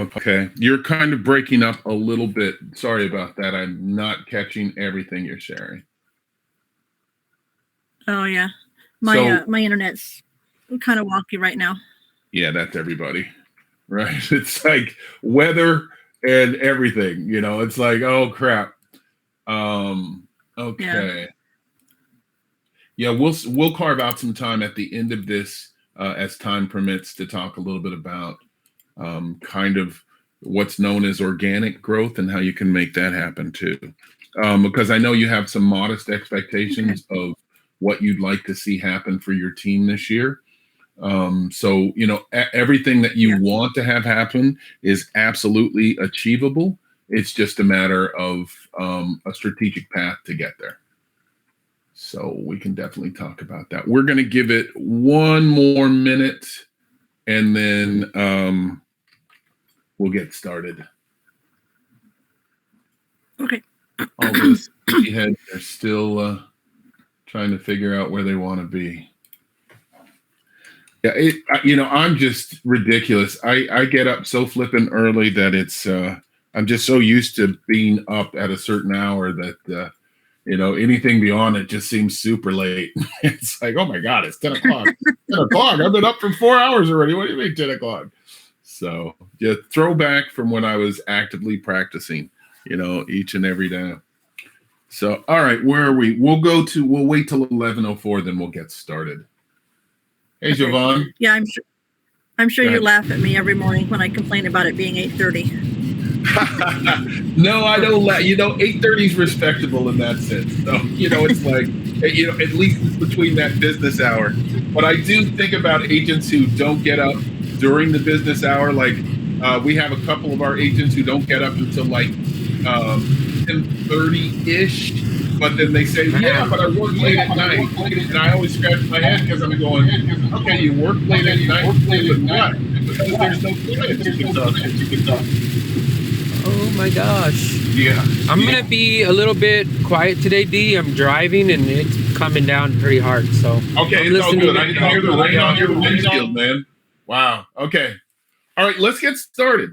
Okay, you're kind of breaking up a little bit. Sorry about that. I'm not catching everything you're sharing. Oh yeah, So, my internet's kind of wonky right now. yeah, that's everybody, right? It's like weather and everything, it's like, oh crap. Um, Yeah. okay. Yeah, we'll carve out some time at the end of this, as time permits, to talk a little bit about kind of what's known as organic growth and how you can make that happen too. Because I know you have some modest Okay. expectations of what you'd like to see happen for your team this year. So, everything that you Yeah. want to have happen is absolutely achievable. It's just a matter of a strategic path to get there. So we can definitely talk about that. We're going to give it one more minute and then we'll get started. Okay. All the heads are still trying to figure out where they want to be. Yeah, I'm just ridiculous. I get up so flippin' early that it's I'm just so used to being up at a certain hour that anything beyond it just seems super late. It's like, oh my god, it's 10 o'clock. 10 o'clock. I've been up for 4 hours already. What do you mean 10 o'clock? So yeah, throwback from when I was actively practicing, each and every day. So all right, where are we? We'll wait till 11:04, then we'll get started. Hey, Okay. Jovan. Yeah, I'm sure you laugh at me every morning when I complain about it being 8:30. No, I don't laugh. 8:30 is respectable in that sense. So, it's like, at least it's between that business hour. But I do think about agents who don't get up during the business hour. Like, we have a couple of our agents who don't get up until like 10:30-ish. But then they say, yeah, but I work late at night. And I always scratch my head because I'm going, okay, you work late at night, but what? Because there's no clients you can talk to. Oh my gosh. Yeah. I'm going to be a little bit quiet today, D. I'm driving and it's coming down pretty hard. So okay, it's all good. I can hear the rain on your windshield, man. Wow. Okay. All right, let's get started.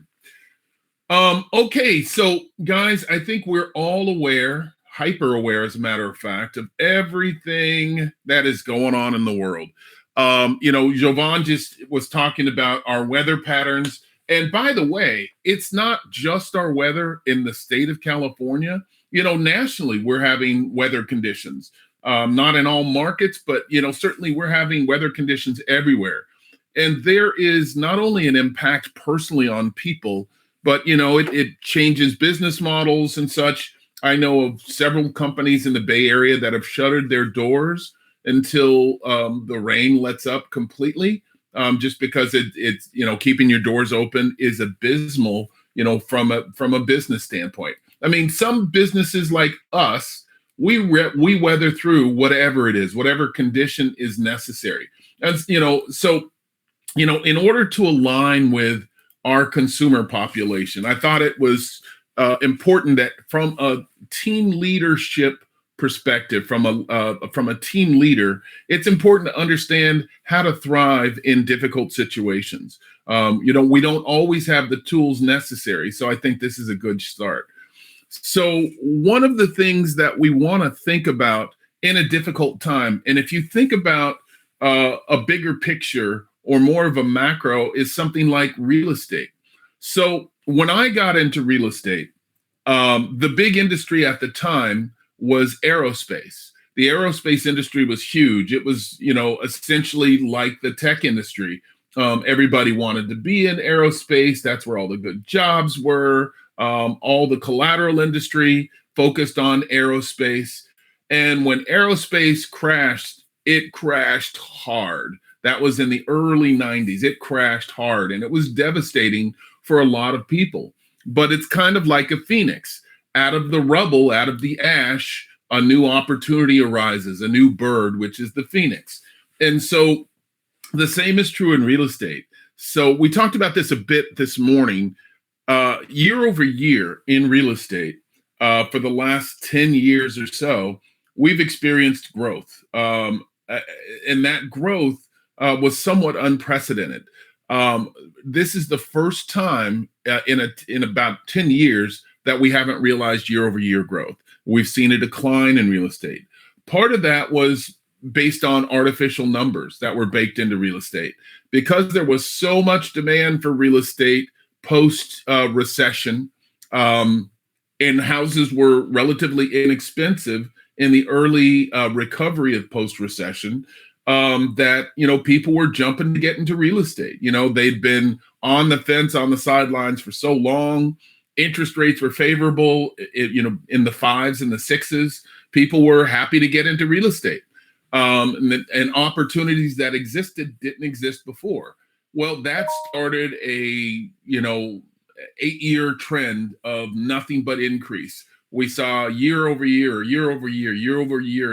Okay, so guys, I think we're all aware, hyper aware, as a matter of fact, of everything that is going on in the world. Jovan just was talking about our weather patterns. And by the way, it's not just our weather in the state of California. Nationally, we're having weather conditions. Not in all markets, but certainly we're having weather conditions everywhere. And there is not only an impact personally on people, but it changes business models and such. I know of several companies in the Bay Area that have shuttered their doors until the rain lets up completely. Just because it's keeping your doors open is abysmal, from a business standpoint. I mean, some businesses like us, we weather through whatever it is, whatever condition is necessary. And so in order to align with our consumer population, I thought it was important that from a team leadership perspective, from a team leader, it's important to understand how to thrive in difficult situations. We don't always have the tools necessary, so I think this is a good start. So one of the things that we want to think about in a difficult time, and if you think about a bigger picture or more of a macro, is something like real estate. So when I got into real estate, the big industry at the time was aerospace. The aerospace industry was huge. It was, essentially like the tech industry. Everybody wanted to be in aerospace. That's where all the good jobs were. All the collateral industry focused on aerospace. And when aerospace crashed, it crashed hard. That was in the early 90s. It crashed hard and it was devastating for a lot of people. But it's kind of like a phoenix. Out of the rubble, out of the ash, a new opportunity arises, a new bird, which is the phoenix. And so the same is true in real estate. So we talked about this a bit this morning. Year over year in real estate, for the last 10 years or so, we've experienced growth. And that growth was somewhat unprecedented. Um, this is the first time in about 10 years that we haven't realized year over year growth. We've seen a decline in real estate. Part of that was based on artificial numbers that were baked into real estate because there was so much demand for real estate post recession, and houses were relatively inexpensive in the early recovery of post recession. That people were jumping to get into real estate. They'd been on the fence, on the sidelines for so long. Interest rates were favorable, in the fives and the sixes. People were happy to get into real estate. And opportunities that existed didn't exist before. Well, that started a 8-year trend of nothing but increase. We saw year over year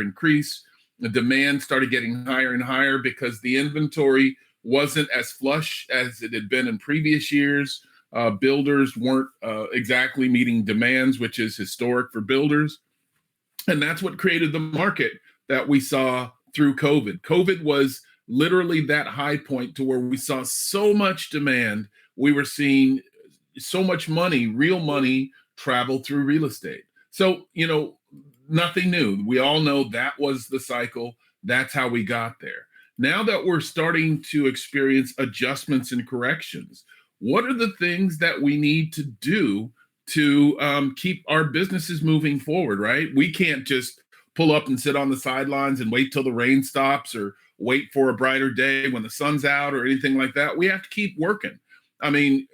increase. The demand started getting higher and higher because the inventory wasn't as flush as it had been in previous years. Builders weren't exactly meeting demands, which is historic for builders. And that's what created the market that we saw through COVID. COVID was literally that high point to where we saw so much demand. We were seeing so much money, real money, travel through real estate. So, nothing new. We all know that was the cycle. That's how we got there. Now that we're starting to experience adjustments and corrections, what are the things that we need to do to keep our businesses moving forward, right? We can't just pull up and sit on the sidelines and wait till the rain stops or wait for a brighter day when the sun's out or anything like that. We have to keep working. I mean,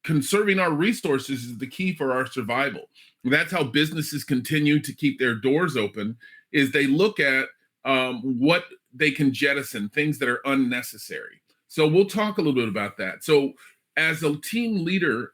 conserving our resources is the key for our survival. That's how businesses continue to keep their doors open, is they look at what they can jettison, things that are unnecessary. So we'll talk a little bit about that. So as a team leader,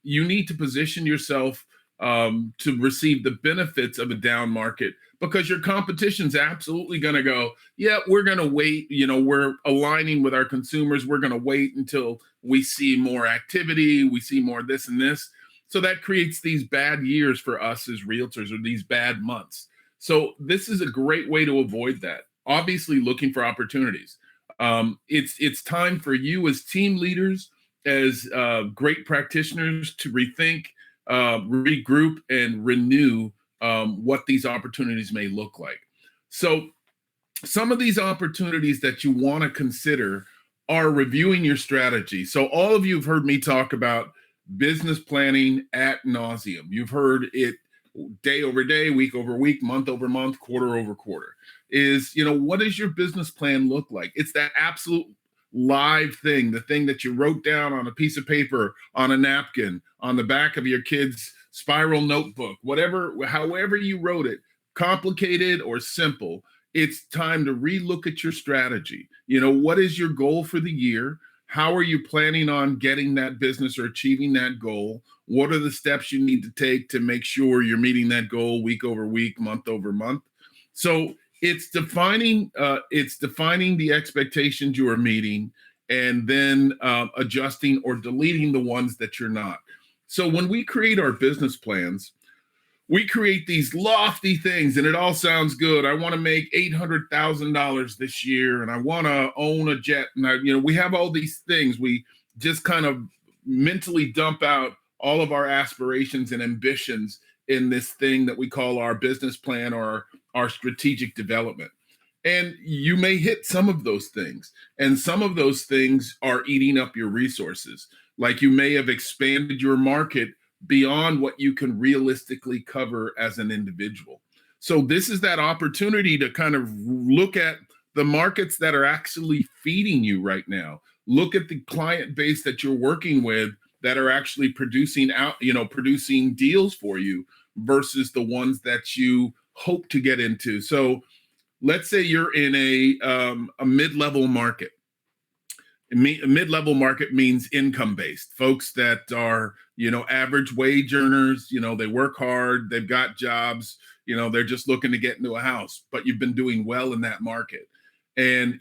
you need to position yourself to receive the benefits of a down market, because your competition's absolutely going to go, yeah, we're going to wait. We're aligning with our consumers. We're going to wait until we see more activity. We see more this and this. So that creates these bad years for us as realtors, or these bad months. So this is a great way to avoid that. Obviously, looking for opportunities. It's time for you as team leaders, as great practitioners, to rethink, regroup, and renew what these opportunities may look like. So some of these opportunities that you want to consider are reviewing your strategy. So all of you have heard me talk about business planning ad nauseum. You've heard it day over day, week over week, month over month, quarter over quarter. What does your business plan look like? It's that absolute live thing, the thing that you wrote down on a piece of paper, on a napkin, on the back of your kid's spiral notebook, however you wrote it, complicated or simple. It's time to relook at your strategy. What is your goal for the year? How are you planning on getting that business or achieving that goal? What are the steps you need to take to make sure you're meeting that goal week over week, month over month? So it's defining the expectations you are meeting, and then adjusting or deleting the ones that you're not. So when we create our business plans, we create these lofty things, and it all sounds good. I want to make $800,000 this year, and I want to own a jet. And we have all these things. We just kind of mentally dump out all of our aspirations and ambitions in this thing that we call our business plan or our strategic development. And you may hit some of those things, and some of those things are eating up your resources. Like you may have expanded your market beyond what you can realistically cover as an individual. So this is that opportunity to kind of look at the markets that are actually feeding you right now. Look at the client base that you're working with that are actually producing deals for you versus the ones that you hope to get into. So let's say you're in a mid-level market. A mid-level market means income-based, folks that are, average wage earners. They work hard, they've got jobs, they're just looking to get into a house, but you've been doing well in that market. And,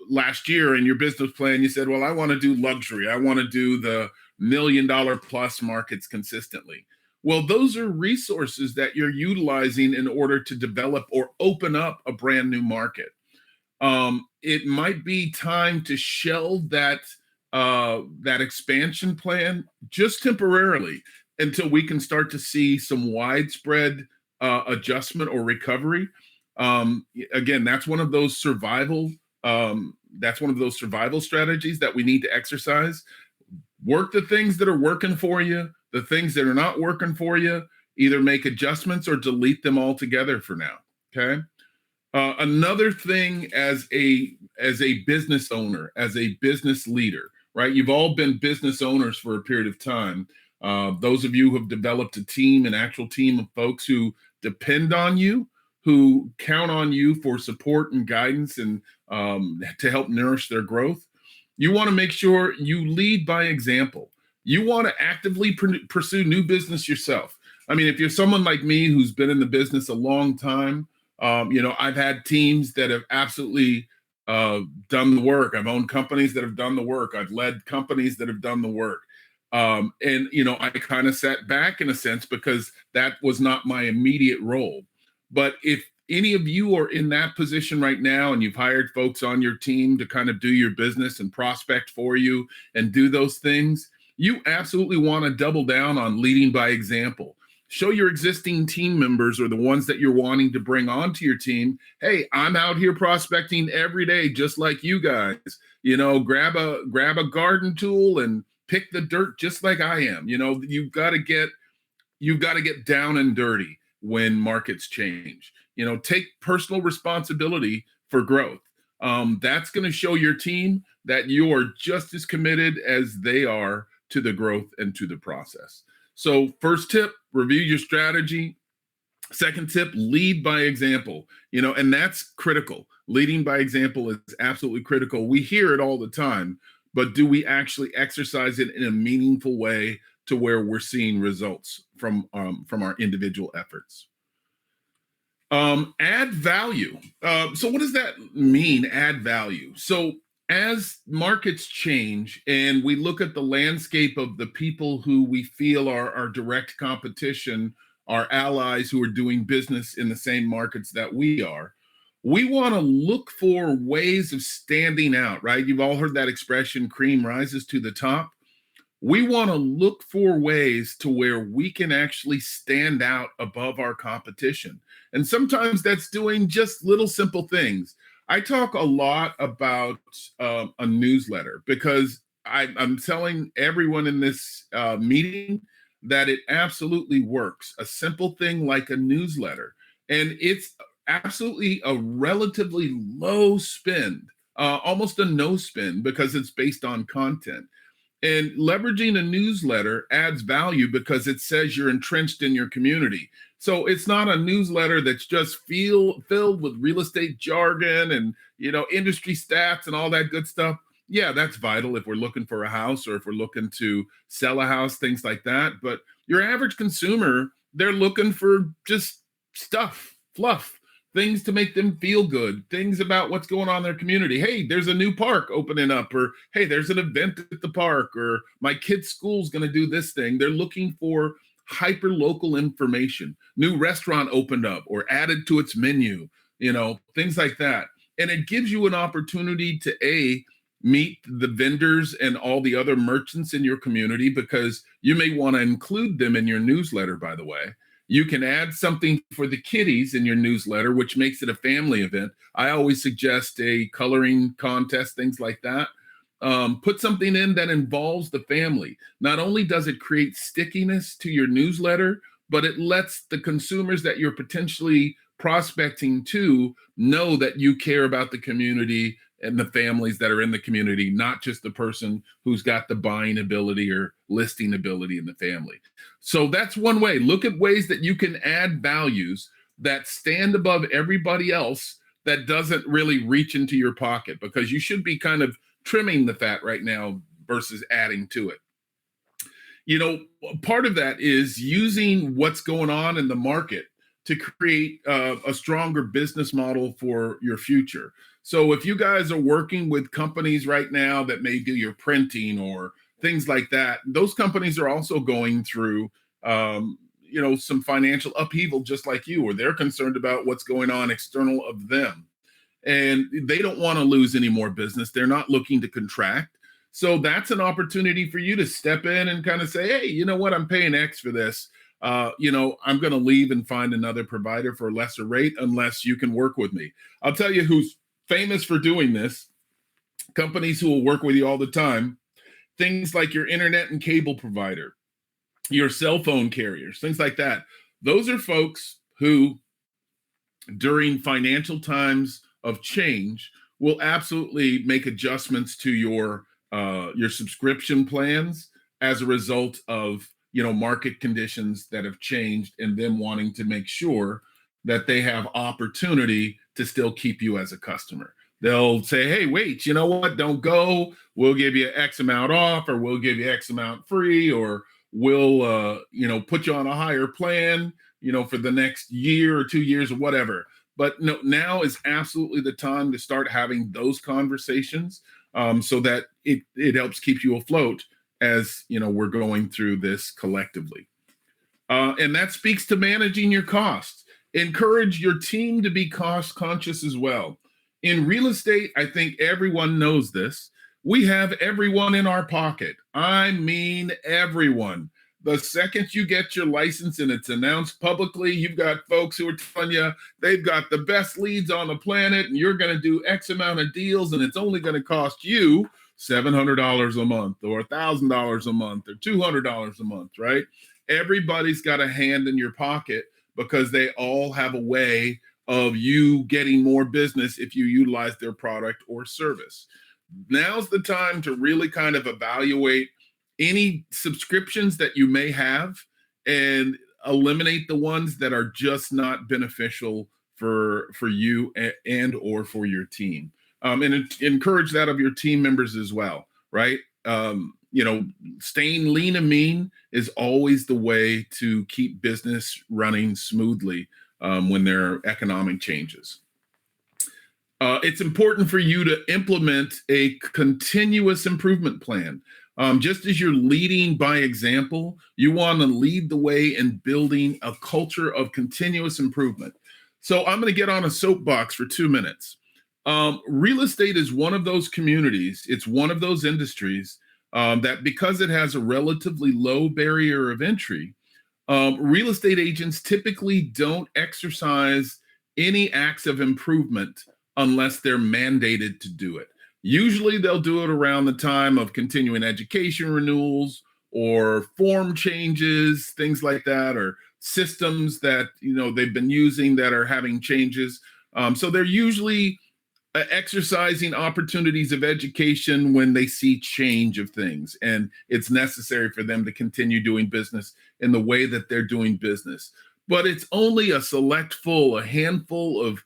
last year in your business plan, you said, well, I want to do luxury. I want to do the $1 million plus markets consistently. Well, those are resources that you're utilizing in order to develop or open up a brand new market. It might be time to shelve that that expansion plan just temporarily until we can start to see some widespread adjustment or recovery. Again, that's one of those survival. That's one of those survival strategies that we need to exercise. Work the things that are working for you. The things that are not working for you, either make adjustments or delete them altogether for now. Okay. Another thing as a business owner, as a business leader, right? You've all been business owners for a period of time. Those of you who have developed a team, an actual team of folks who depend on you, who count on you for support and guidance and to help nourish their growth. You want to make sure you lead by example. You want to actively pursue new business yourself. I mean, if you're someone like me who's been in the business a long time, I've had teams that have absolutely done the work. I've owned companies that have done the work. I've led companies that have done the work. I kind of sat back in a sense because that was not my immediate role. But if any of you are in that position right now and you've hired folks on your team to kind of do your business and prospect for you and do those things, you absolutely want to double down on leading by example. Show your existing team members or the ones that you're wanting to bring onto your team, hey, I'm out here prospecting every day, just like you guys. Grab a garden tool and pick the dirt just like I am. You've got to get down and dirty when markets change. Take personal responsibility for growth. That's going to show your team that you are just as committed as they are to the growth and to the process. So first tip, review your strategy. Second tip, lead by example, and that's critical. Leading by example is absolutely critical. We hear it all the time, but do we actually exercise it in a meaningful way to where we're seeing results from our individual efforts? Add value. So what does that mean, add value? So as markets change and we look at the landscape of the people who we feel are our direct competition, our allies who are doing business in the same markets that we are, we want to look for ways of standing out, right? You've all heard that expression, cream rises to the top. We want to look for ways to where we can actually stand out above our competition. And sometimes that's doing just little simple things. I talk a lot about a newsletter because I'm telling everyone in this meeting that it absolutely works. A simple thing like a newsletter. And it's absolutely a relatively low spend, almost a no spend because it's based on content. And leveraging a newsletter adds value because it says you're entrenched in your community. So it's not a newsletter that's just filled with real estate jargon and, industry stats and all that good stuff. Yeah, that's vital if we're looking for a house or if we're looking to sell a house, things like that. But your average consumer, they're looking for just stuff, fluff, things to make them feel good, things about what's going on in their community. Hey, there's a new park opening up, or hey, there's an event at the park, or my kid's school's going to do this thing. They're looking for hyper local information. New restaurant opened up or added to its menu, things like that. And it gives you an opportunity to meet the vendors and all the other merchants in your community, because you may want to include them in your newsletter, by the way. You can add something for the kiddies in your newsletter, which makes it a family event. I always suggest a coloring contest, things like that. Put something in that involves the family. Not only does it create stickiness to your newsletter, but it lets the consumers that you're potentially prospecting to know that you care about the community and the families that are in the community, not just the person who's got the buying ability or listing ability in the family. So that's one way. Look at ways that you can add values that stand above everybody else that doesn't really reach into your pocket, because you should be kind of trimming the fat right now versus adding to it. Part of that is using what's going on in the market to create a stronger business model for your future. So if you guys are working with companies right now that may do your printing or things like that, those companies are also going through, some financial upheaval just like you, or they're concerned about what's going on external of them. And they don't want to lose any more business. They're not looking to contract. So that's an opportunity for you to step in and kind of say, hey, you know what? I'm paying X for this. I'm going to leave and find another provider for a lesser rate unless you can work with me. I'll tell you who's famous for doing this. Companies who will work with you all the time. Things like your internet and cable provider, your cell phone carriers, things like that. Those are folks who, during financial times of change, will absolutely make adjustments to your subscription plans as a result of market conditions that have changed and them wanting to make sure that they have opportunity to still keep you as a customer. They'll say, hey, wait, you know what? Don't go. We'll give you X amount off, or we'll give you X amount free, or we'll put you on a higher plan, for the next year or 2 years or whatever. But no, now is absolutely the time to start having those conversations, so that it helps keep you afloat as we're going through this collectively. And that speaks to managing your costs. Encourage your team to be cost conscious as well. In real estate, I think everyone knows this. We have everyone in our pocket. I mean, everyone. The second you get your license and it's announced publicly, you've got folks who are telling you they've got the best leads on the planet and you're going to do X amount of deals and it's only going to cost you $700 a month or $1,000 a month or $200 a month, right? Everybody's got a hand in your pocket because they all have a way of you getting more business if you utilize their product or service. Now's the time to really kind of evaluate any subscriptions that you may have and eliminate the ones that are just not beneficial for you and or for your team. And encourage that of your team members as well, right? Staying lean and mean is always the way to keep business running smoothly when there are economic changes. It's important for you to implement a continuous improvement plan. Just as you're leading by example, you want to lead the way in building a culture of continuous improvement. So I'm going to get on a soapbox for 2 minutes. Real estate is one of those communities. It's one of those industries that, because it has a relatively low barrier of entry, real estate agents typically don't exercise any acts of improvement unless they're mandated to do it. Usually they'll do it around the time of continuing education renewals or form changes, things like that, or systems that they've been using that are having changes. So they're usually exercising opportunities of education when they see change of things, and it's necessary for them to continue doing business in the way that they're doing business. But it's only a handful of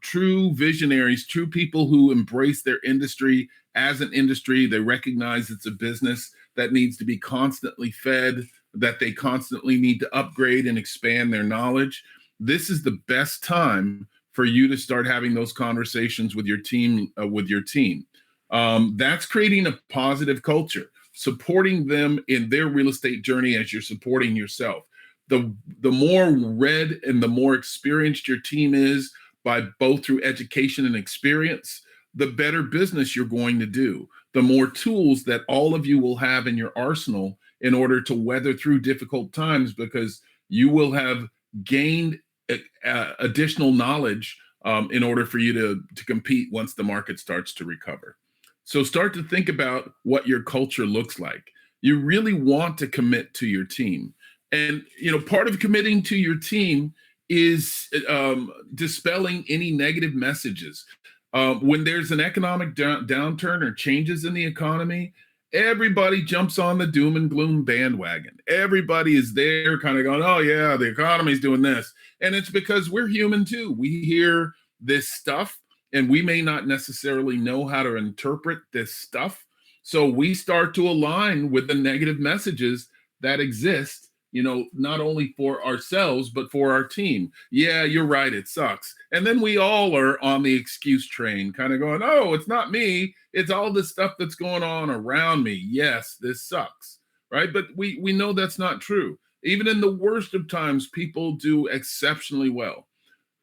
true visionaries, true people who embrace their industry as an industry. They recognize it's a business that needs to be constantly fed, that they constantly need to upgrade and expand their knowledge. This is the best time for you to start having those conversations with your team. That's creating a positive culture, supporting them in their real estate journey as you're supporting yourself. The more read and the more experienced your team is, by both through education and experience, the better business you're going to do. The more tools that all of you will have in your arsenal in order to weather through difficult times, because you will have gained additional knowledge in order for you to compete once the market starts to recover. So start to think about what your culture looks like. You really want to commit to your team. And part of committing to your team is dispelling any negative messages. When there's an economic downturn or changes in the economy, everybody jumps on the doom and gloom bandwagon. Everybody is there kind of going, oh yeah, the economy's doing this. And it's because we're human too. We hear this stuff and we may not necessarily know how to interpret this stuff. So we start to align with the negative messages that exist, not only for ourselves, but for our team. Yeah, you're right, it sucks. And then we all are on the excuse train, kind of going, oh, it's not me. It's all this stuff that's going on around me. Yes, this sucks, right? But we know that's not true. Even in the worst of times, people do exceptionally well.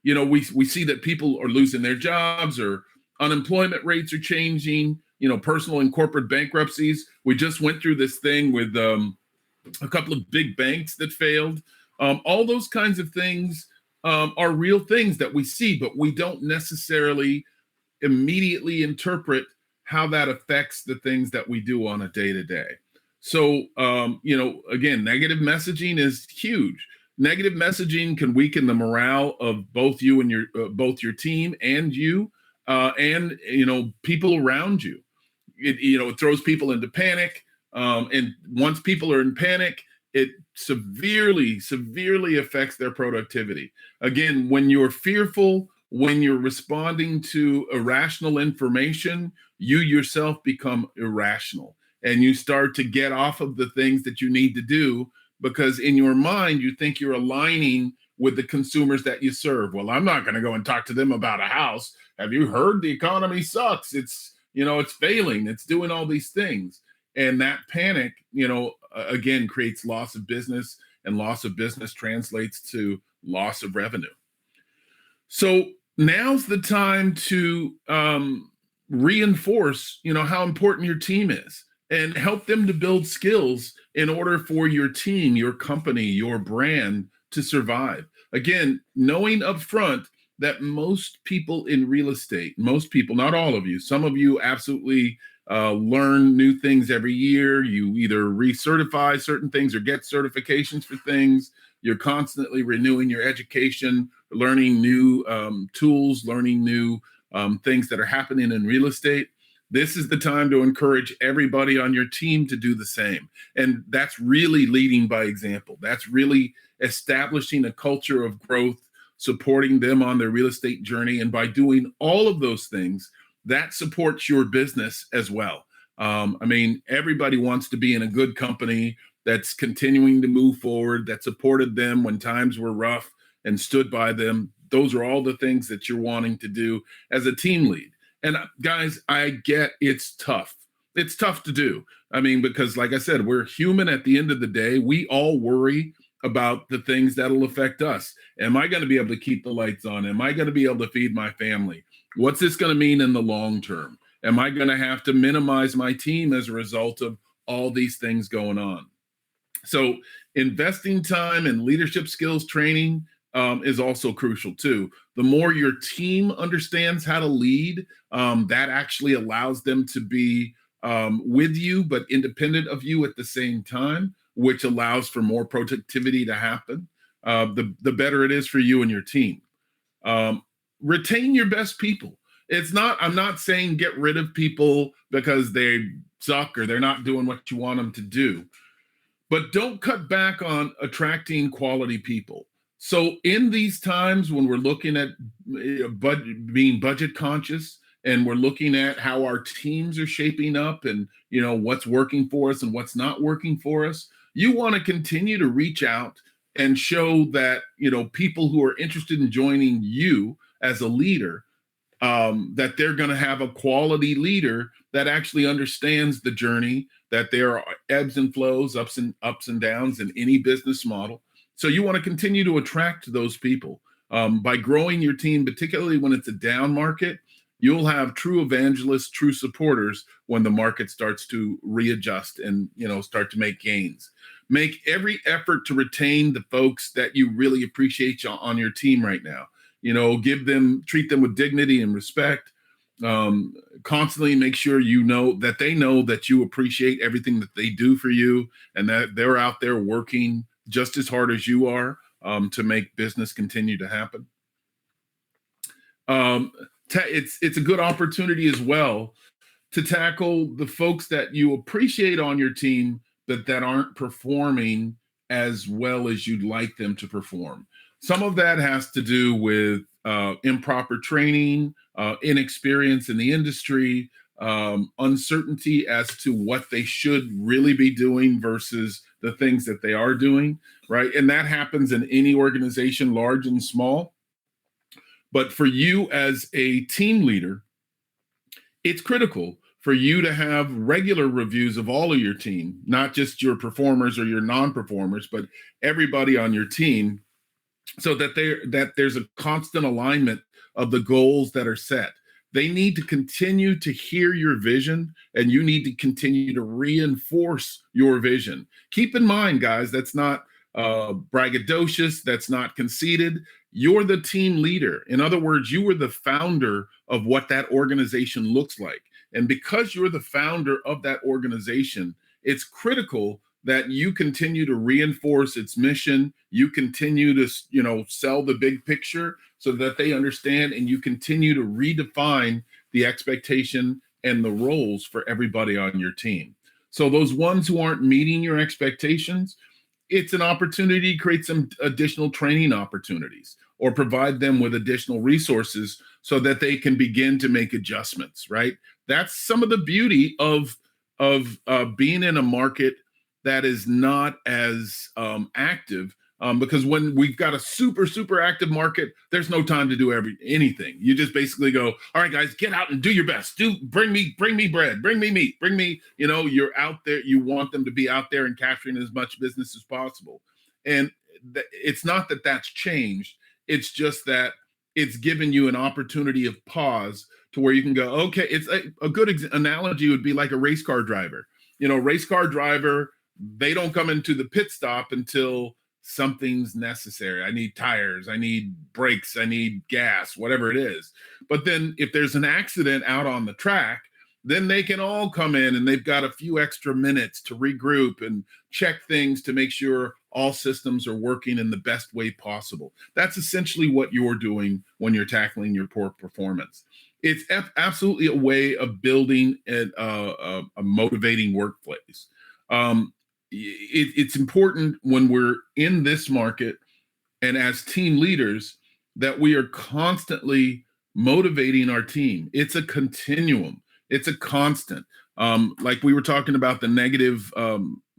We see that people are losing their jobs, or unemployment rates are changing. personal and corporate bankruptcies. We just went through this thing with a couple of big banks that failed. All those kinds of things are real things that we see, but we don't necessarily immediately interpret how that affects the things that we do on a day-to-day. So, again, negative messaging is huge. Negative messaging can weaken the morale of both you and your team and you, and people around you. It throws people into panic, and once people are in panic, it severely affects their productivity. Again, when you're fearful, when you're responding to irrational information, you yourself become irrational, and you start to get off of the things that you need to do, because in your mind, you think you're aligning with the consumers that you serve. Well, I'm not going to go and talk to them about a house. Have you heard the economy sucks? It's failing. It's doing all these things. And that panic, again, creates loss of business, and loss of business translates to loss of revenue. So now's the time to reinforce, how important your team is, and help them to build skills in order for your team, your company, your brand to survive. Again, knowing up front that most people in real estate, most people, not all of you, some of you absolutely learn new things every year. You either recertify certain things or get certifications for things. You're constantly renewing your education, learning new tools, learning new things that are happening in real estate. This is the time to encourage everybody on your team to do the same. And that's really leading by example. That's really establishing a culture of growth, supporting them on their real estate journey. And by doing all of those things, that supports your business as well. Everybody wants to be in a good company that's continuing to move forward, that supported them when times were rough and stood by them. Those are all the things that you're wanting to do as a team lead. And guys, I get it's tough. It's tough to do. Because like I said, we're human at the end of the day. We all worry about the things that'll affect us. Am I going to be able to keep the lights on? Am I going to be able to feed my family? What's this going to mean in the long term? Am I going to have to minimize my team as a result of all these things going on? So investing time in leadership skills training is also crucial too. The more your team understands how to lead, that actually allows them to be with you, but independent of you at the same time, which allows for more productivity to happen. The better it is for you and your team. Retain your best people. I'm not saying get rid of people because they suck or they're not doing what you want them to do, but don't cut back on attracting quality people. So in these times when we're looking at being budget conscious, and we're looking at how our teams are shaping up and, what's working for us and what's not working for us, you want to continue to reach out and show that, people who are interested in joining you as a leader, that they're going to have a quality leader that actually understands the journey, that there are ebbs and flows, ups and downs in any business model. So you want to continue to attract those people by growing your team, particularly when it's a down market. You'll have true evangelists, true supporters when the market starts to readjust and, start to make gains. Make every effort to retain the folks that you really appreciate on your team right now. Treat them with dignity and respect. Constantly make sure that they know that you appreciate everything that they do for you, and that they're out there working just as hard as you are to make business continue to happen. It's a good opportunity as well to tackle the folks that you appreciate on your team, but that aren't performing as well as you'd like them to perform. Some of that has to do with improper training, inexperience in the industry, uncertainty as to what they should really be doing versus the things that they are doing, right? And that happens in any organization, large and small. But for you as a team leader, it's critical for you to have regular reviews of all of your team, not just your performers or your non-performers, but everybody on your team, so that there's a constant alignment of the goals that are set. They need to continue to hear your vision, and you need to continue to reinforce your vision. Keep in mind, guys, that's not braggadocious, that's not conceited. You're the team leader. In other words, you were the founder of what that organization looks like. And because you're the founder of that organization, it's critical that you continue to reinforce its mission. You continue to, sell the big picture so that they understand, and you continue to redefine the expectation and the roles for everybody on your team. So those ones who aren't meeting your expectations, it's an opportunity to create some additional training opportunities or provide them with additional resources so that they can begin to make adjustments, right? That's some of the beauty of being in a market that is not as active, because when we've got a super active market, there's no time to do anything. You just basically go, all right, guys, get out and do your best. Bring me bread, bring me meat, you're out there. You want them to be out there and capturing as much business as possible. And it's not that that's changed. It's just that it's given you an opportunity of pause to where you can go, okay, it's a good analogy would be like a race car driver. Race car driver, they don't come into the pit stop until something's necessary. I need tires, I need brakes, I need gas, whatever it is. But then if there's an accident out on the track, then they can all come in and they've got a few extra minutes to regroup and check things to make sure all systems are working in the best way possible. That's essentially what you're doing when you're tackling your poor performance. It's absolutely a way of building a motivating workplace. It's important when we're in this market and as team leaders that we are constantly motivating our team. It's a continuum. It's a constant. Like we were talking about the negative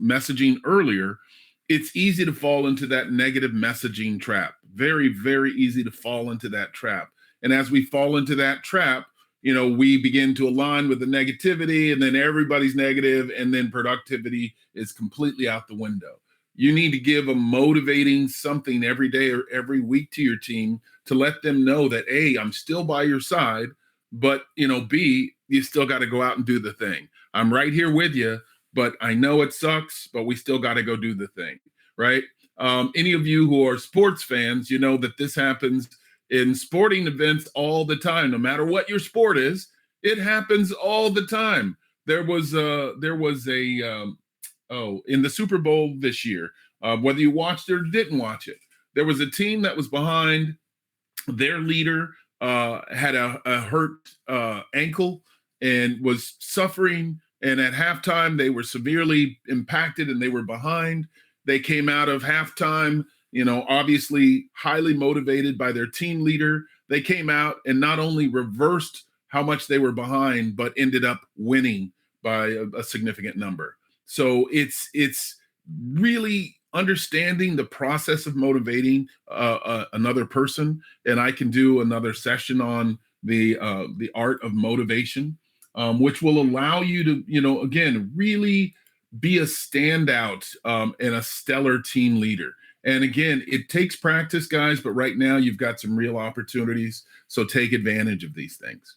messaging earlier, it's easy to fall into that negative messaging trap. Very, very easy to fall into that trap. And as we fall into that trap, we begin to align with the negativity, and then everybody's negative, and then productivity is completely out the window. You need to give a motivating something every day or every week to your team to let them know that, A, I'm still by your side, but, B, you still got to go out and do the thing. I'm right here with you, but I know it sucks, but we still got to go do the thing, right? Any of you who are sports fans, you know that this happens in sporting events all the time. No matter what your sport is, it happens all the time. There was in the Super Bowl this year, whether you watched it or didn't watch it, there was a team that was behind. Their leader had a hurt ankle and was suffering. And at halftime, they were severely impacted and they were behind. They came out of halftime, obviously highly motivated by their team leader. They came out and not only reversed how much they were behind, but ended up winning by a significant number. So it's really understanding the process of motivating another person. And I can do another session on the art of motivation, which will allow you to, again, really be a standout and a stellar team leader. And again, it takes practice, guys, but right now you've got some real opportunities. So take advantage of these things.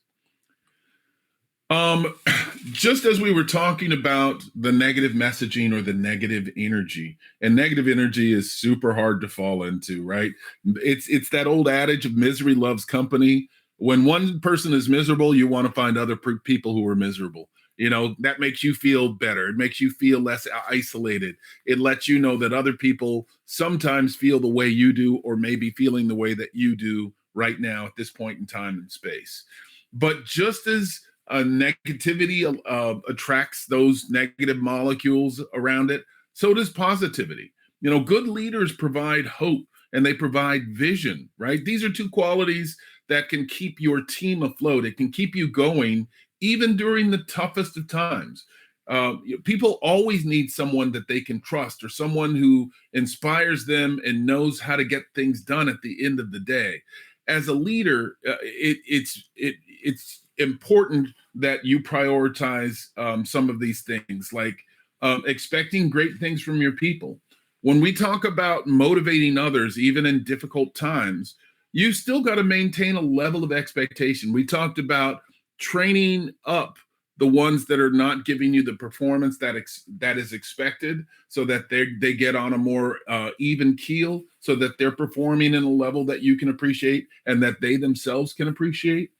Just as we were talking about the negative messaging or the negative energy, and negative energy is super hard to fall into, right? It's that old adage of misery loves company. When one person is miserable, you want to find other people who are miserable. That makes you feel better. It makes you feel less isolated. It lets you know that other people sometimes feel the way you do, or maybe feeling the way that you do right now at this point in time and space. But just as negativity attracts those negative molecules around it, so does positivity. Good leaders provide hope and they provide vision, right? These are two qualities that can keep your team afloat. It can keep you going even during the toughest of times. People always need someone that they can trust, or someone who inspires them and knows how to get things done at the end of the day. As a leader, it's important that you prioritize some of these things, like expecting great things from your people. When we talk about motivating others, even in difficult times, you still got to maintain a level of expectation. We talked about training up the ones that are not giving you the performance that is expected, so that they get on a more even keel, so that they're performing in a level that you can appreciate and that they themselves can appreciate.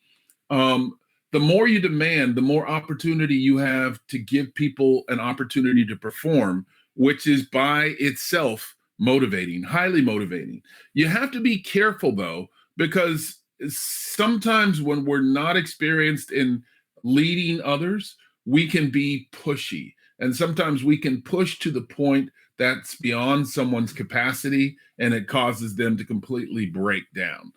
The more you demand, the more opportunity you have to give people an opportunity to perform, which is by itself motivating, highly motivating. You have to be careful though, because sometimes when we're not experienced in leading others, we can be pushy. And sometimes we can push to the point that's beyond someone's capacity, and it causes them to completely break down.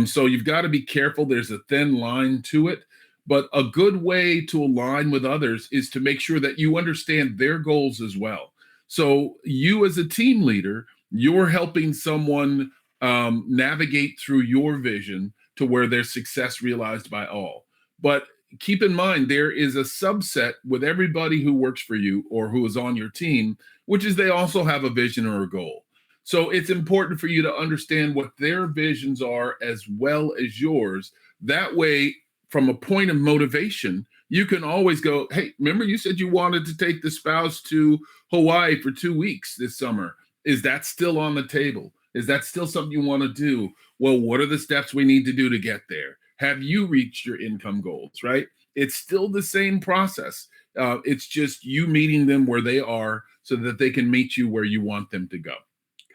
So you've got to be careful. There's a thin line to it. But a good way to align with others is to make sure that you understand their goals as well. So you as a team leader, you're helping someone navigate through your vision to where there's success realized by all. But keep in mind, there is a subset with everybody who works for you or who is on your team, which is they also have a vision or a goal. So it's important for you to understand what their visions are as well as yours. That way, from a point of motivation, you can always go, hey, remember you said you wanted to take the spouse to Hawaii for 2 weeks this summer. Is that still on the table? Is that still something you want to do? Well, what are the steps we need to do to get there? Have you reached your income goals, right? It's still the same process. It's just you meeting them where they are so that they can meet you where you want them to go,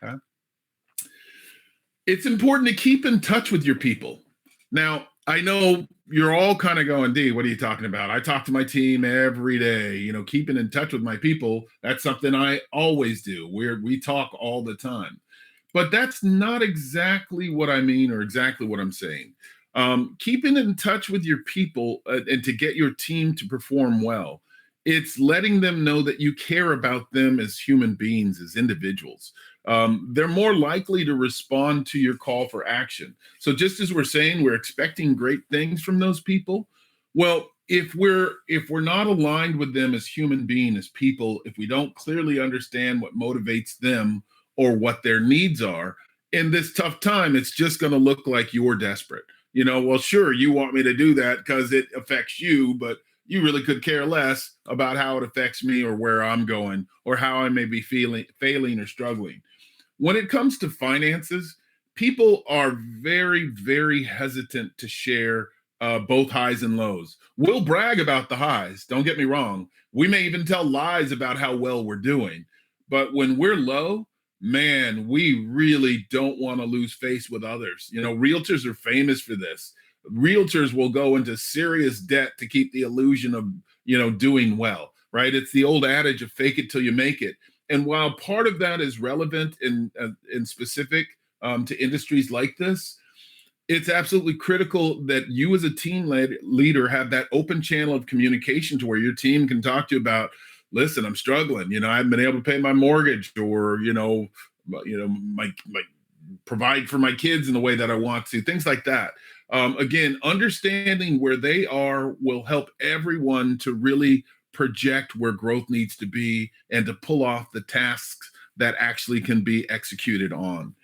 okay? It's important to keep in touch with your people. Now, I know you're all kind of going, D, what are you talking about? I talk to my team every day, keeping in touch with my people. That's something I always do. We talk all the time. But that's not exactly what I mean or exactly what I'm saying. Keeping in touch with your people and to get your team to perform well, it's letting them know that you care about them as human beings, as individuals. They're more likely to respond to your call for action. So just as we're saying, we're expecting great things from those people. Well, if we're not aligned with them as human beings, as people, if we don't clearly understand what motivates them or what their needs are in this tough time, it's just going to look like you're desperate. Well, sure, you want me to do that because it affects you, but you really could care less about how it affects me or where I'm going or how I may be failing or struggling. When it comes to finances, people are very, very hesitant to share both highs and lows. We'll brag about the highs. Don't get me wrong. We may even tell lies about how well we're doing. But when we're low, man, we really don't want to lose face with others. Realtors are famous for this. Realtors will go into serious debt to keep the illusion of, doing well, right? It's the old adage of fake it till you make it. And while part of that is relevant in specific to industries like this, it's absolutely critical that you as a team leader have that open channel of communication to where your team can talk to you about, listen, I'm struggling. I haven't been able to pay my mortgage or, my provide for my kids in the way that I want to, things like that. Again, understanding where they are will help everyone to really project where growth needs to be and to pull off the tasks that actually can be executed on.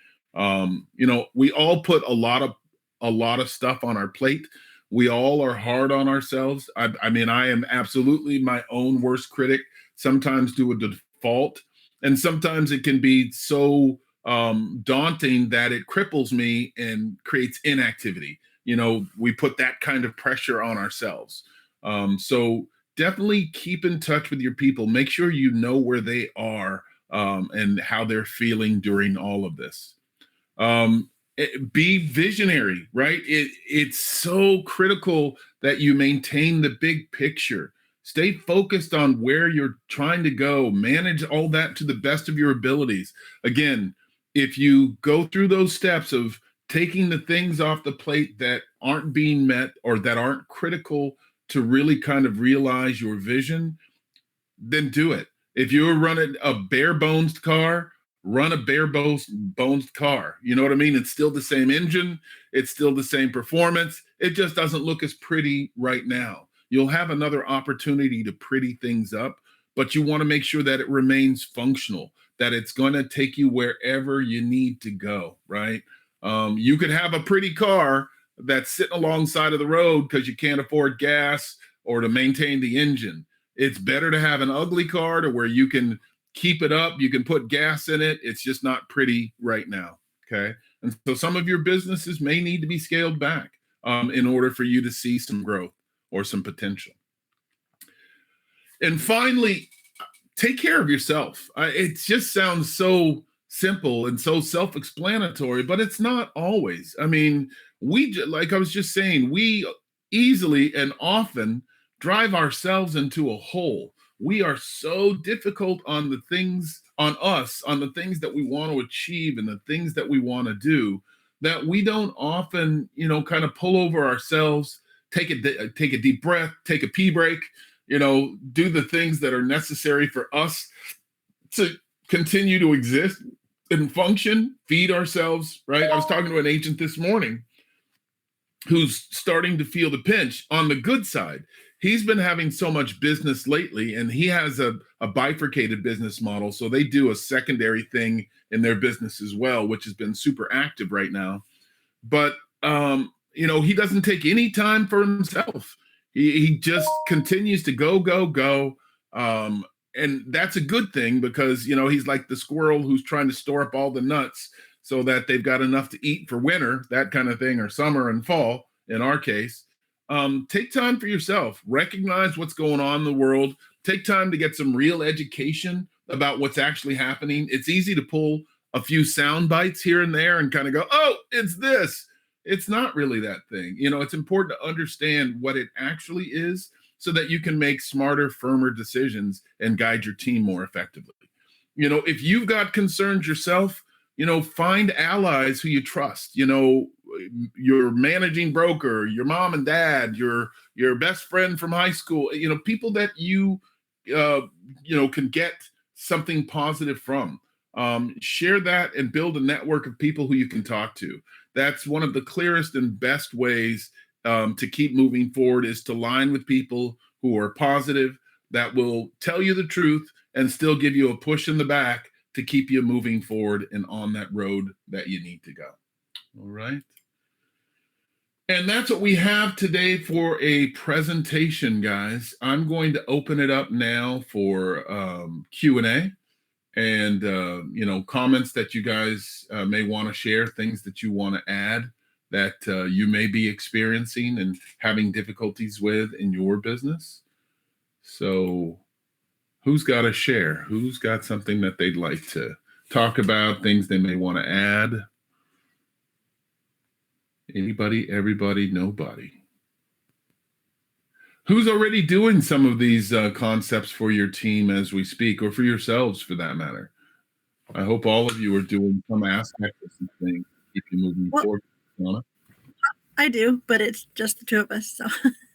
We all put a lot of stuff on our plate. We all are hard on ourselves. I am absolutely my own worst critic, sometimes to a default. And sometimes it can be so daunting that it cripples me and creates inactivity. We put that kind of pressure on ourselves. So definitely keep in touch with your people. Make sure you know where they are and how they're feeling during all of this. Be visionary, right? It's so critical that you maintain the big picture. Stay focused on where you're trying to go. Manage all that to the best of your abilities. Again, if you go through those steps of taking the things off the plate that aren't being met or that aren't critical to really kind of realize your vision, then do it. If you're running a bare bones car, run a bare bones car. You know what I mean? It's still the same engine. It's still the same performance. It just doesn't look as pretty right now. You'll have another opportunity to pretty things up, but you want to make sure that it remains functional, that it's going to take you wherever you need to go, right? You could have a pretty car that's sitting alongside of the road because you can't afford gas or to maintain the engine. It's better to have an ugly car to where you can keep it up, you can put gas in it. It's just not pretty right now. Okay. And so some of your businesses may need to be scaled back in order for you to see some growth or some potential. And finally, take care of yourself. It just sounds so simple and so self-explanatory, but it's not always. I mean, like I was just saying, we easily and often drive ourselves into a hole. We are so difficult on the things on the things that we want to achieve and the things that we want to do, that we don't often, kind of pull over ourselves, take a deep breath, take a pee break, do the things that are necessary for us to continue to exist and function, feed ourselves, right? I was talking to an agent this morning who's starting to feel the pinch on the good side. He's been having so much business lately, and he has a bifurcated business model. So they do a secondary thing in their business as well, which has been super active right now. But, he doesn't take any time for himself. He just continues to go. And that's a good thing because, he's like the squirrel who's trying to store up all the nuts so that they've got enough to eat for winter, that kind of thing, or summer and fall, in our case. Take time for yourself. Recognize what's going on in the world. Take time to get some real education about what's actually happening. It's easy to pull a few sound bites here and there and kind of go, oh, it's this. It's not really that thing. It's important to understand what it actually is so that you can make smarter, firmer decisions and guide your team more effectively. If you've got concerns yourself, find allies who you trust. Your managing broker, your mom and dad, your best friend from high school, people that you can get something positive from. Share that and build a network of people who you can talk to. That's one of the clearest and best ways to keep moving forward, is to line with people who are positive, that will tell you the truth and still give you a push in the back to keep you moving forward and on that road that you need to go. All right. And that's what we have today for a presentation, guys. I'm going to open it up now for Q&A and, comments that you guys may want to share, things that you want to add that you may be experiencing and having difficulties with in your business. So who's got a share? Who's got something that they'd like to talk about, things they may want to add? Anybody, everybody, nobody? Who's already doing some of these concepts for your team as we speak, or for yourselves for that matter? I hope all of you are doing some aspect of some things to keep you moving forward. Donna? I do, but it's just the two of us, so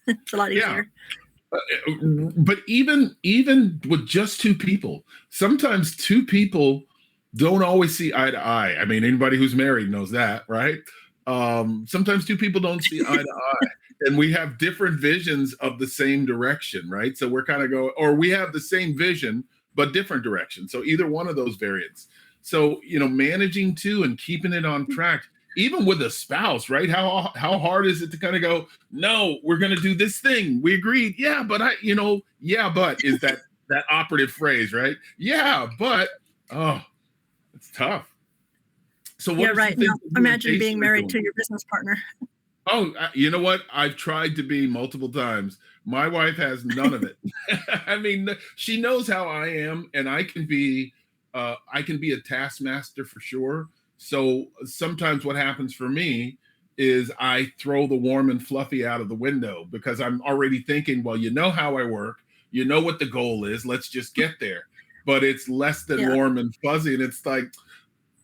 it's a lot easier. But even with just two people, sometimes two people don't always see eye to eye. I mean, anybody who's married knows that, right? Sometimes two people don't see eye to eye, and we have different visions of the same direction, right? So we're kind of going, or we have the same vision, but different direction. So either one of those variants. So, managing two and keeping it on track, even with a spouse, right? How hard is it to kind of go, no, we're going to do this thing. We agreed. Yeah, but yeah, but is that operative phrase, right? Yeah, but, it's tough. So what right. Now, imagine being married to your business partner. Oh, you know what? I've tried to be multiple times. My wife has none of it. I mean, she knows how I am, and I can be a taskmaster for sure. So sometimes what happens for me is I throw the warm and fluffy out of the window because I'm already thinking, well, you know how I work, you know what the goal is, let's just get there. But it's less than warm and fuzzy, and it's like,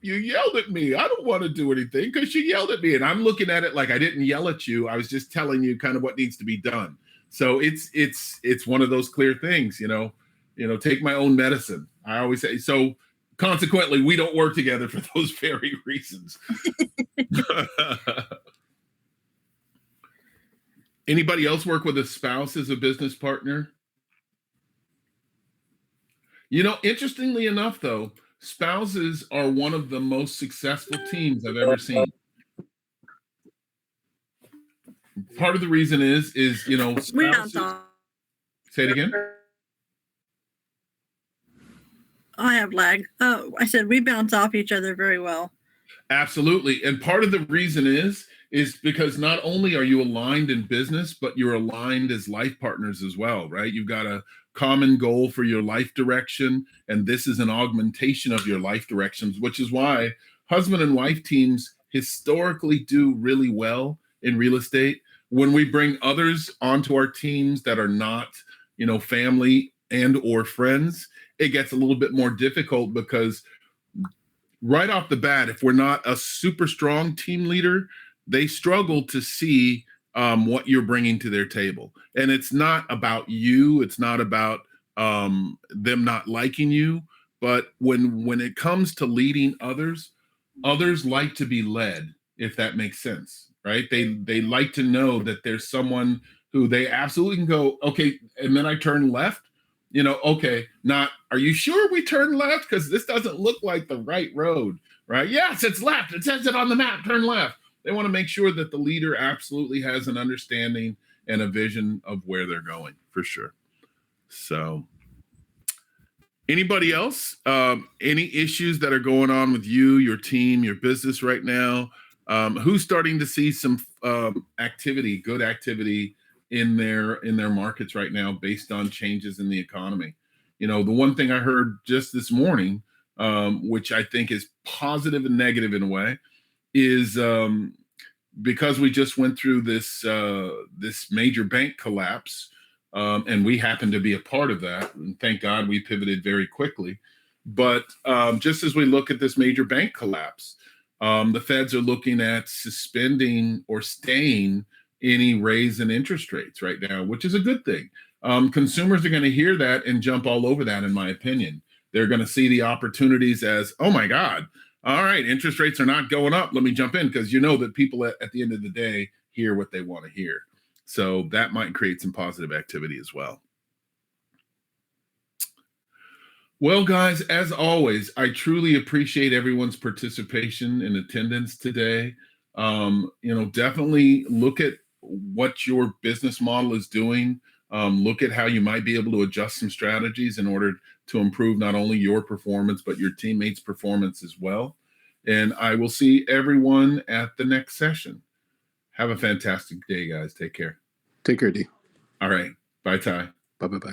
you yelled at me. I don't want to do anything because you yelled at me. And I'm looking at it like I didn't yell at you. I was just telling you kind of what needs to be done. So it's one of those clear things, take my own medicine. I always say, so consequently, we don't work together for those very reasons. Anybody else work with a spouse as a business partner? Interestingly enough, though, spouses are one of the most successful teams I've ever seen. part of the reason is We bounce spouses. off. Say it again. I have lag. Oh, I said we bounce off each other very well. Absolutely. And part of the reason is because not only are you aligned in business, but you're aligned as life partners as well, right? You've got a common goal for your life direction, and this is an augmentation of your life directions, which is why husband and wife teams historically do really well in real estate. When we bring others onto our teams that are not, family and or friends, it gets a little bit more difficult because right off the bat, if we're not a super strong team leader, they struggle to see what you're bringing to their table. And it's not about you. It's not about them not liking you. But when it comes to leading others like to be led, if that makes sense, right? They like to know that there's someone who they absolutely can go, okay, and then I turn left. Okay, not, are you sure we turn left? Because this doesn't look like the right road, right? Yes, it's left. It says it on the map, turn left. They want to make sure that the leader absolutely has an understanding and a vision of where they're going, for sure. So, anybody else? Any issues that are going on with you, your team, your business right now? Who's starting to see some activity, good activity in their markets right now based on changes in the economy? The one thing I heard just this morning, which I think is positive and negative in a way, is because we just went through this major bank collapse, and we happened to be a part of that. And thank God we pivoted very quickly. But just as we look at this major bank collapse, the feds are looking at suspending or staying any raise in interest rates right now, which is a good thing. Consumers are going to hear that and jump all over that, in my opinion. They're going to see the opportunities as, oh my God, all right, interest rates are not going up. Let me jump in, because that people at the end of the day hear what they want to hear. So that might create some positive activity as well. Well, guys, as always, I truly appreciate everyone's participation and attendance today. Definitely look at what your business model is doing. Look at how you might be able to adjust some strategies in order to improve not only your performance, but your teammates' performance as well. And I will see everyone at the next session. Have a fantastic day, guys. Take care. Take care, D. All right. Bye, Ty. Bye.